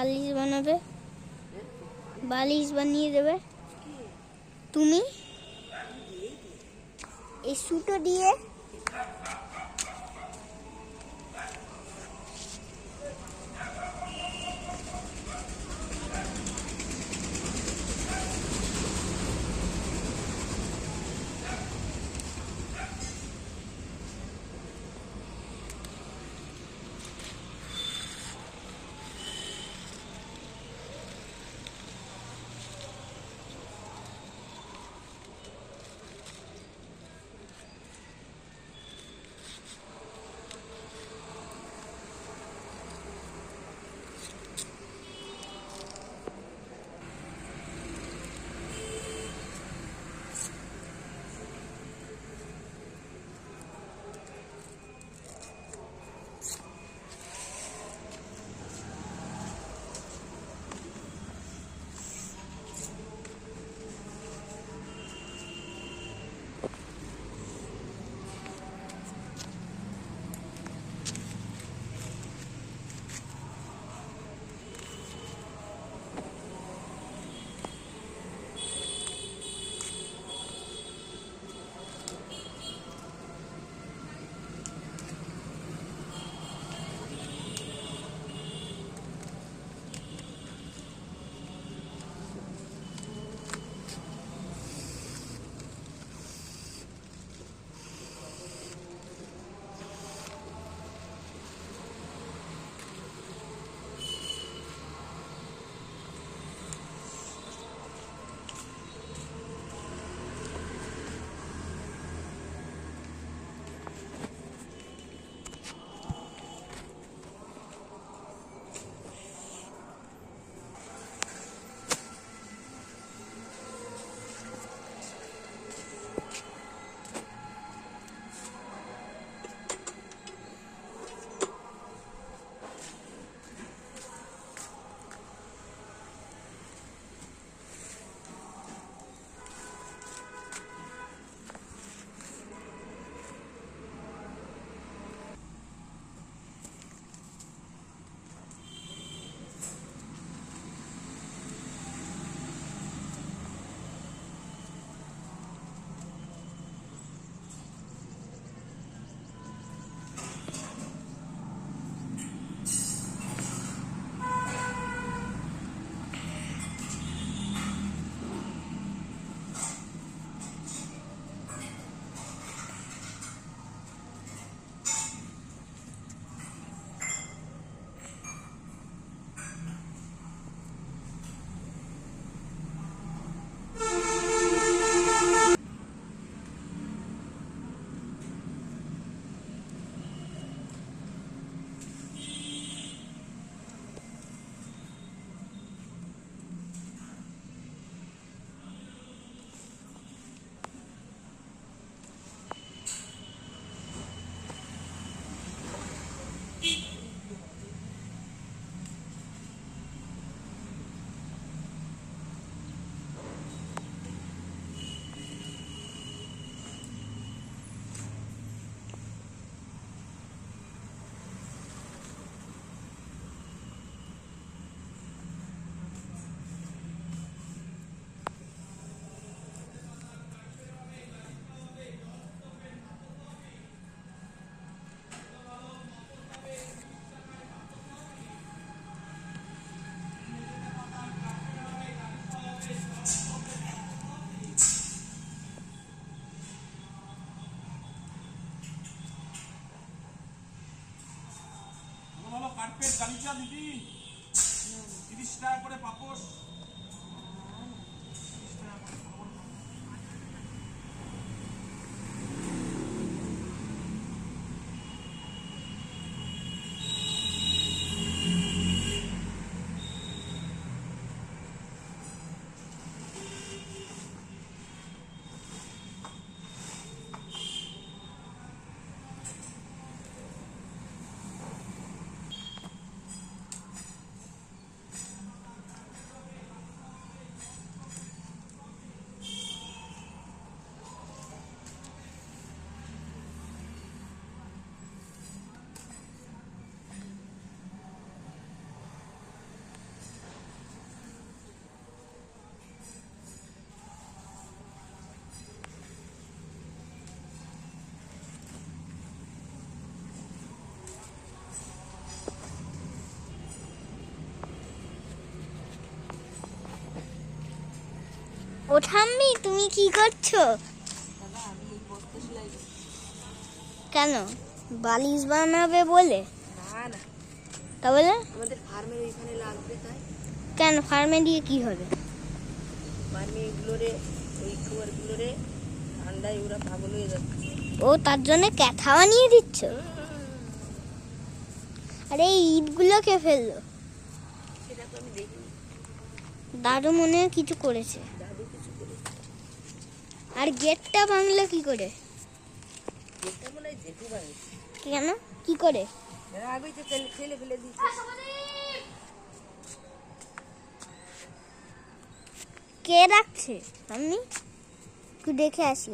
বালিশ বানাবে, বালিশ বানিয়ে দেবে তুমি এই সুতো দিয়ে। কার্পেট গালিচা দিদি 30 টাকা করে পাপোশ। ও ঠাম্মি তুমি কি করছো? দাদা আমি এই বস্তা সেলাই করি। কেন বালিশ বানাবে বলে? না না, তাহলে আমাদের ফার্মের ওইখানে লাগবে তাই। কেন ফার্মে দিয়ে কি হবে? ফার্মে এগুলোরে ওই খবরগুলোরে ঠান্ডায় ওরা পাগল হয়ে যাচ্ছে। ও তার জন্য ক্যাথা বানিয়ে দিচ্ছ? আরে এই ইটগুলো কে ফেললো? সেটা তো আমি দেখিনি, দাদু মনে হয় কিছু করেছে। দাদু কিছু করেছে। আর গেটটা ভাঙলো কি করে? যেটা মনে হয় জেঠু বানিয়েছে। কেন কি করে? এরা আগেই তো ফেলে ফেলে দিচ্ছে। কে রাখছে? আমি একটু দেখে আসি।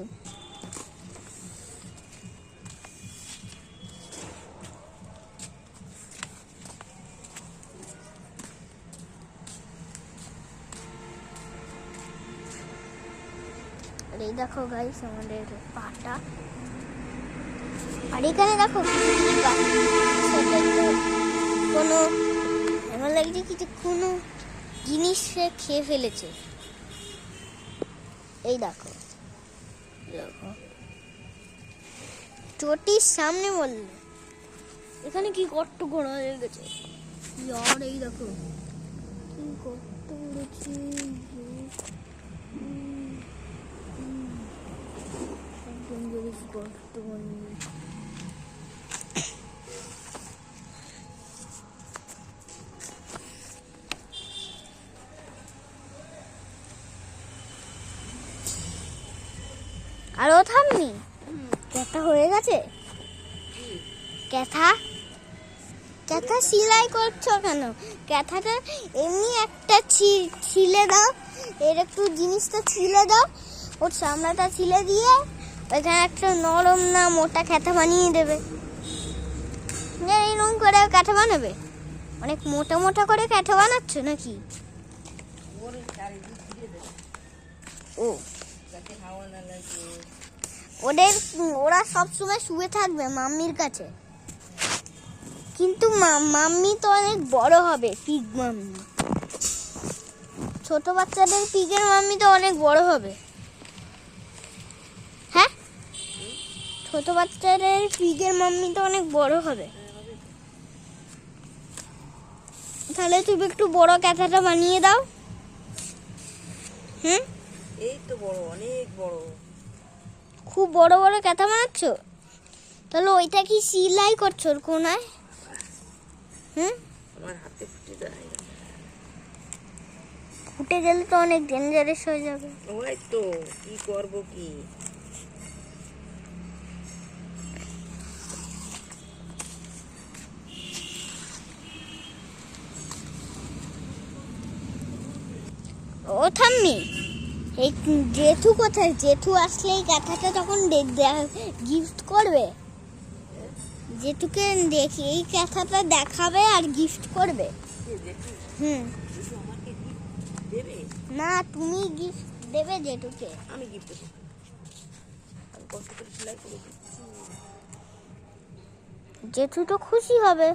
আর এই দেখো গাইস আমাদের পাটা, আর এখানে দেখো কোনো এমন লাগছে কিছু কোনো জিনিস সে খেয়ে ফেলেছে। এই দেখো দেখো চটির সামনে বললে এখানে কি কষ্ট করা হয়ে গেছে। আর এই দেখো কি কষ্ট করেছি। একদম যদি কষ্ট করিনি। আর ও থামনি, ক্যাথা হয়ে গেছে? ক্যাথা ক্যাথা সেলাই করছো কেন? ক্যাথাটা এমনি একটা ছিলে দাও, এর একটু জিনিসটা ছিলে দাও, ওর চামড়াটা ছিলে দিয়ে ওইখানে একটা নরম না মোটা ক্যাথা বানিয়ে দেবে। এরকম করে ক্যাথা বানাবে? অনেক মোটা মোটা করে ক্যাথা বানাচ্ছ নাকি? ওর চারিদিক ঘিরে দেবে ও যাতে হাওয়া না লাগে। ওরা সব সময় শুয়ে থাকবে মাম্মির কাছে, কিন্তু মাম্মি তো অনেক বড় হবে। পিগ মাম্মি, ছোট বাচ্চাদের পিগের মাম্মি তো অনেক বড় হবে। হ্যাঁ, ছোট বাচ্চাদের পিগের মাম্মি তো অনেক বড় হবে। তাহলে তুমি একটু বড় ক্যাথাটা বানিয়ে দাও। হুম, এই তো বড়, অনেক বড়। খুব বড় বড় ক্যাথা বানাচ্ছ? তাহলে ওইটা কি সেলাই করছো ওর কোনায়? হুম, আমার হাতে ফুটে যায়। ফুটে গেলে তো অনেক ডেঞ্জারাস হয়ে যাবে। ওই তো কি করব কি। ও থাম্মি, এই জেঠু কোথায়? জেঠু আসলে এই কাঁথাটা তখন গিফট করবে। জেঠুকে দেখি এই কাঁথাটা দেখাবে আর গিফট করবে। জেঠু হুম, জেঠু আমাকে গিফট দেবে? না তুমি গিফট দেবে জেঠুকে। আমি গিফট দেবো, আমি কষ্ট করে সেলাই করে দিচ্ছি। জেঠু তো খুশি হবে।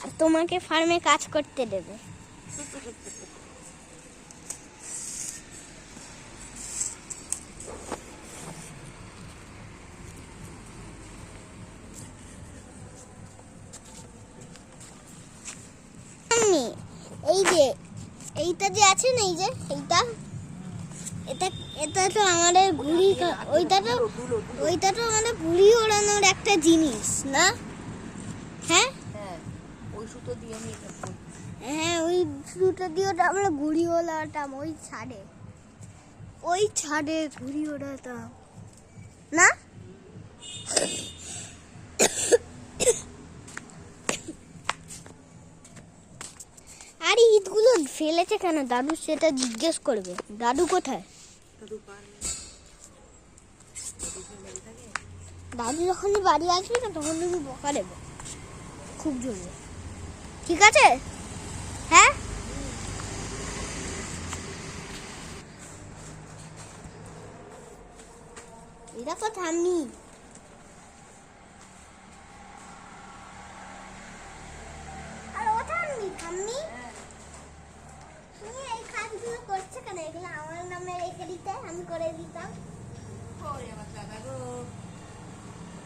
আর তোমাকে ফার্মে কাজ করতে দেবে। এই যে এইটা যে আছে না, এই যে এইটা, এটা এটা তো আমাদের ঘুড়ি, ওইটা তো আমাদের ঘুড়ি ওড়ানোর একটা জিনিস না? হ্যাঁ হ্যাঁ, ওই সুতো দিয়ে আমি এটা করছি। হ্যাঁ, ওই সুতো দিয়ে ওটা আমরা ঘুড়ি ওড়াতাম। ওই ছাদে ঘুড়ি ওড়াতাম না? আর ইটগুলো ফেলেছে কেন দাদু? সেটা জিজ্ঞেস করবে। দাদু কোথায়? দাদু পারবে, দাদু ফেলে থাকে। দাদু যখনই বাড়ি আসবে না তখন তুমি বকা দেবে খুব জোরে, ঠিক আছে? হ্যাঁ, এটা কথা আমি আর ওটা আমি থাম্মি। স্নান করে দিতাম। ওরে আমার দাদা গো,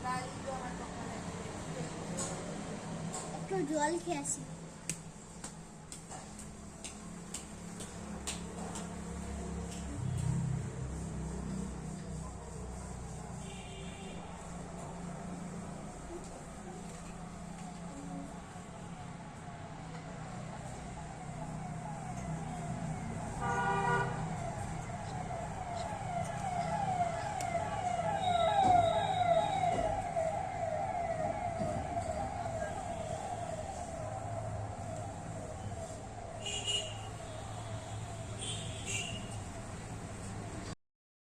তাই তো আমার কপালে। একটু জল খেয়ে আসি।